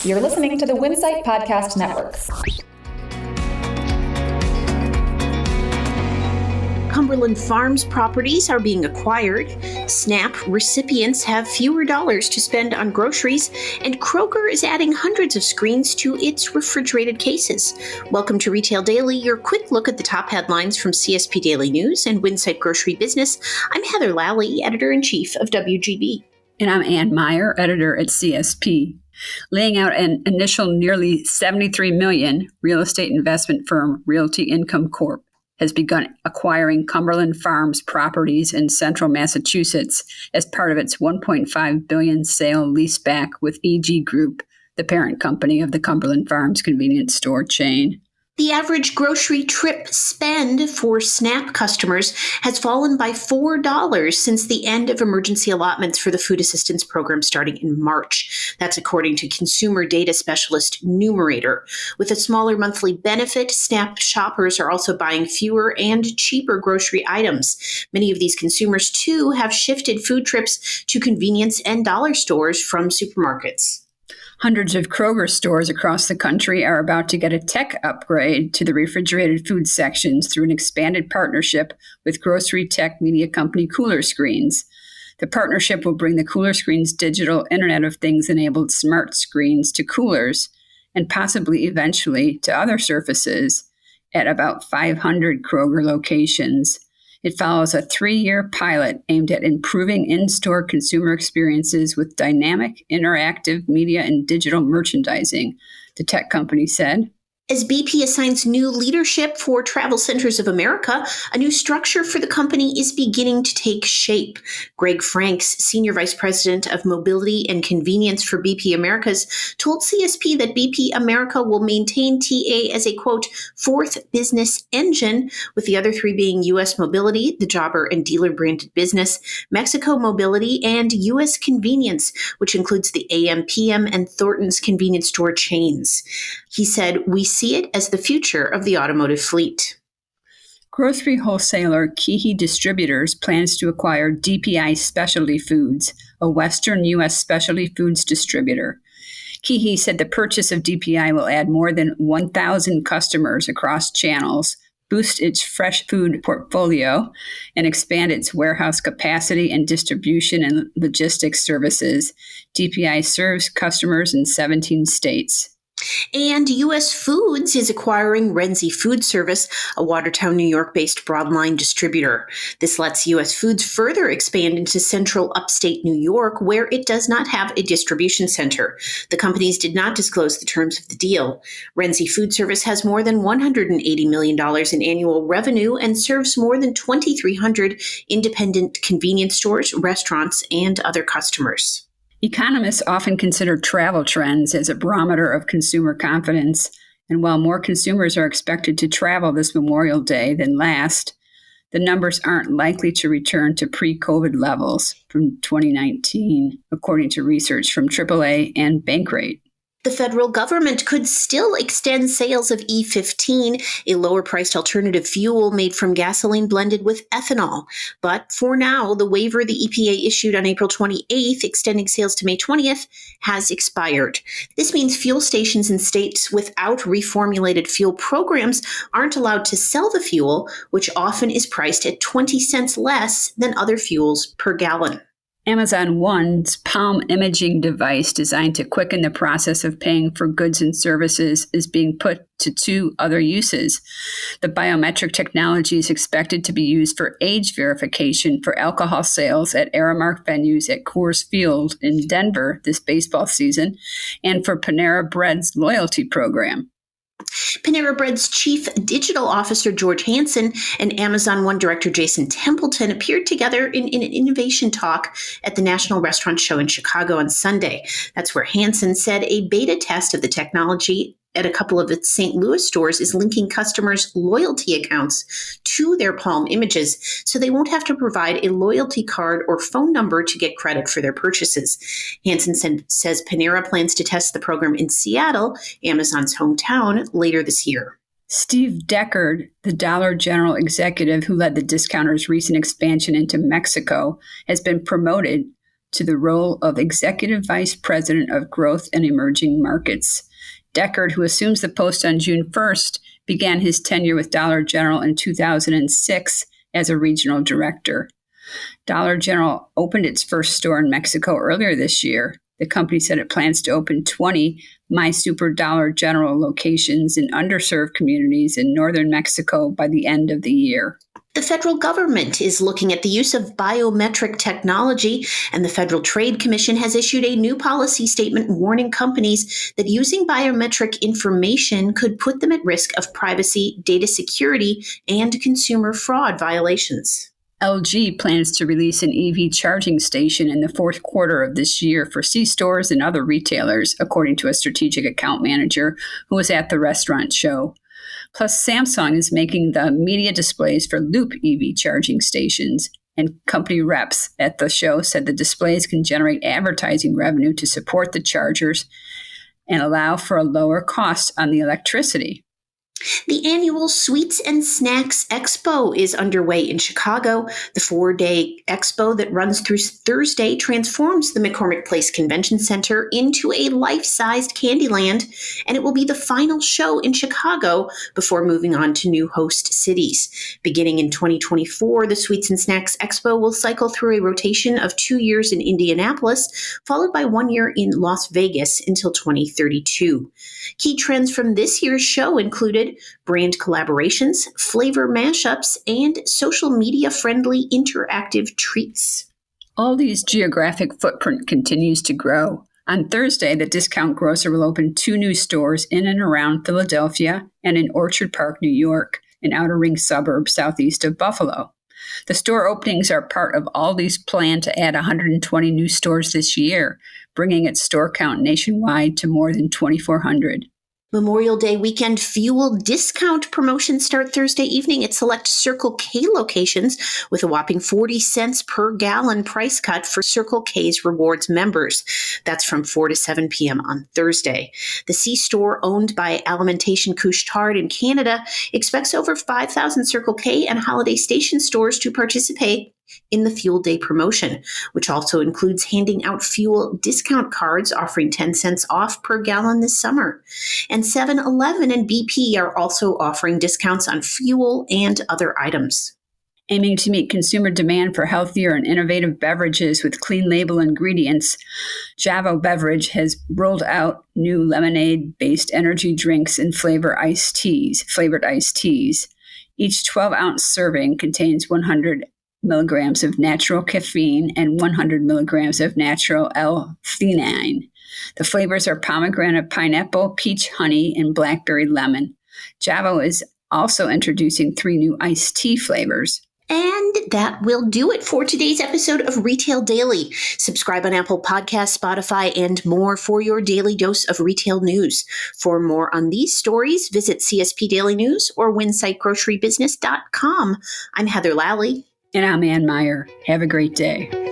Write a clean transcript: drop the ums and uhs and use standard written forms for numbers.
You're listening to the Winsight Podcast Network. Cumberland Farms properties are being acquired. SNAP recipients have fewer dollars to spend on groceries, and Kroger is adding hundreds of screens to its refrigerated cases. Welcome to Retail Daily, your quick look at the top headlines from CSP Daily News and Winsight Grocery Business. I'm Heather Lally, Editor-in-Chief of WGB. And I'm Ann Meyer, editor at CSP. Laying out an initial nearly $73 million, real estate investment firm Realty Income Corp. has begun acquiring Cumberland Farms properties in central Massachusetts as part of its $1.5 billion sale leaseback with EG Group, the parent company of the Cumberland Farms convenience store chain. The average grocery trip spend for SNAP customers has fallen by $4 since the end of emergency allotments for the food assistance program starting in March. That's according to consumer data specialist Numerator. With a smaller monthly benefit, SNAP shoppers are also buying fewer and cheaper grocery items. Many of these consumers, too, have shifted food trips to convenience and dollar stores from supermarkets. Hundreds of Kroger stores across the country are about to get a tech upgrade to the refrigerated food sections through an expanded partnership with grocery tech media company Cooler Screens. The partnership will bring the Cooler Screens digital Internet of Things enabled smart screens to coolers and possibly eventually to other surfaces at about 500 Kroger locations. It follows a 3-year pilot aimed at improving in-store consumer experiences with dynamic, interactive media and digital merchandising, the tech company said. As BP assigns new leadership for Travel Centers of America, a new structure for the company is beginning to take shape. Greg Franks, Senior Vice President of Mobility and Convenience for BP Americas, told CSP that BP America will maintain TA as a, quote, fourth business engine, with the other three being U.S. Mobility, the jobber and dealer branded business, Mexico Mobility, and U.S. Convenience, which includes the AM, PM, and Thornton's convenience store chains. He said, "We see it as the future of the automotive fleet." Grocery wholesaler Keehee Distributors plans to acquire DPI Specialty Foods, a Western U.S. specialty foods distributor. Keehee said the purchase of DPI will add more than 1,000 customers across channels, boost its fresh food portfolio, and expand its warehouse capacity and distribution and logistics services. DPI serves customers in 17 states. And U.S. Foods is acquiring Renzi Food Service, a Watertown, New York-based broadline distributor. This lets U.S. Foods further expand into central upstate New York, where it does not have a distribution center. The companies did not disclose the terms of the deal. Renzi Food Service has more than $180 million in annual revenue and serves more than 2,300 independent convenience stores, restaurants, and other customers. Economists often consider travel trends as a barometer of consumer confidence, and while more consumers are expected to travel this Memorial Day than last, the numbers aren't likely to return to pre-COVID levels from 2019, according to research from AAA and Bankrate. The federal government could still extend sales of E15, a lower-priced alternative fuel made from gasoline blended with ethanol. But for now, the waiver the EPA issued on April 28th, extending sales to May 20th, has expired. This means fuel stations in states without reformulated fuel programs aren't allowed to sell the fuel, which often is priced at 20 cents less than other fuels per gallon. Amazon One's palm imaging device designed to quicken the process of paying for goods and services is being put to 2 other uses. The biometric technology is expected to be used for age verification for alcohol sales at Aramark venues at Coors Field in Denver this baseball season and for Panera Bread's loyalty program. Panera Bread's Chief Digital Officer George Hansen and Amazon One Director Jason Templeton appeared together in an innovation talk at the National Restaurant Show in Chicago on Sunday. That's where Hansen said a beta test of the technology at a couple of its St. Louis stores is linking customers' loyalty accounts to their palm images, so they won't have to provide a loyalty card or phone number to get credit for their purchases. Hansen says Panera plans to test the program in Seattle, Amazon's hometown, later this year. Steve Deckard, the Dollar General executive who led the discounter's recent expansion into Mexico, has been promoted to the role of Executive Vice President of Growth and Emerging Markets. Deckard, who assumes the post on June 1st, began his tenure with Dollar General in 2006 as a regional director. Dollar General opened its first store in Mexico earlier this year. The company said it plans to open 20 My Super Dollar General locations in underserved communities in northern Mexico by the end of the year. The federal government is looking at the use of biometric technology, and the Federal Trade Commission has issued a new policy statement warning companies that using biometric information could put them at risk of privacy, data security, and consumer fraud violations. LG plans to release an EV charging station in the fourth quarter of this year for C-stores and other retailers, according to a strategic account manager who was at the restaurant show. Plus, Samsung is making the media displays for Loop EV charging stations, and company reps at the show said the displays can generate advertising revenue to support the chargers and allow for a lower cost on the electricity. The annual Sweets and Snacks Expo is underway in Chicago. The 4-day expo that runs through Thursday transforms the McCormick Place Convention Center into a life-sized Candyland, and it will be the final show in Chicago before moving on to new host cities. Beginning in 2024, the Sweets and Snacks Expo will cycle through a rotation of 2 years in Indianapolis, followed by 1 year in Las Vegas until 2032. Key trends from this year's show included brand collaborations, flavor mashups, and social media-friendly interactive treats. Aldi's geographic footprint continues to grow. On Thursday, the discount grocer will open 2 new stores in and around Philadelphia and in Orchard Park, New York, an outer ring suburb southeast of Buffalo. The store openings are part of Aldi's plan to add 120 new stores this year, bringing its store count nationwide to more than 2,400. Memorial Day weekend fuel discount promotions start Thursday evening at select Circle K locations with a whopping 40 cents per gallon price cut for Circle K's rewards members. That's from 4 to 7 p.m. on Thursday. The C-store, owned by Alimentation Couche-Tard in Canada, expects over 5,000 Circle K and Holiday Station stores to participate in the Fuel Day promotion, which also includes handing out fuel discount cards offering 10 cents off per gallon this summer. And 7-Eleven and BP are also offering discounts on fuel and other items. Aiming to meet consumer demand for healthier and innovative beverages with clean label ingredients, Javo Beverage has rolled out new lemonade-based energy drinks and flavored iced teas. Each 12-ounce serving contains 100 milligrams of natural caffeine and 100 milligrams of natural L-theanine. The flavors are pomegranate pineapple, peach honey, and blackberry lemon. Javo is also introducing 3 new iced tea flavors. And that will do it for today's episode of Retail Daily. Subscribe on Apple Podcasts, Spotify, and more for your daily dose of retail news. For more on these stories, visit CSP Daily News or winsightgrocerybusiness.com. I'm Heather Lally. And I'm Ann Meyer. Have a great day.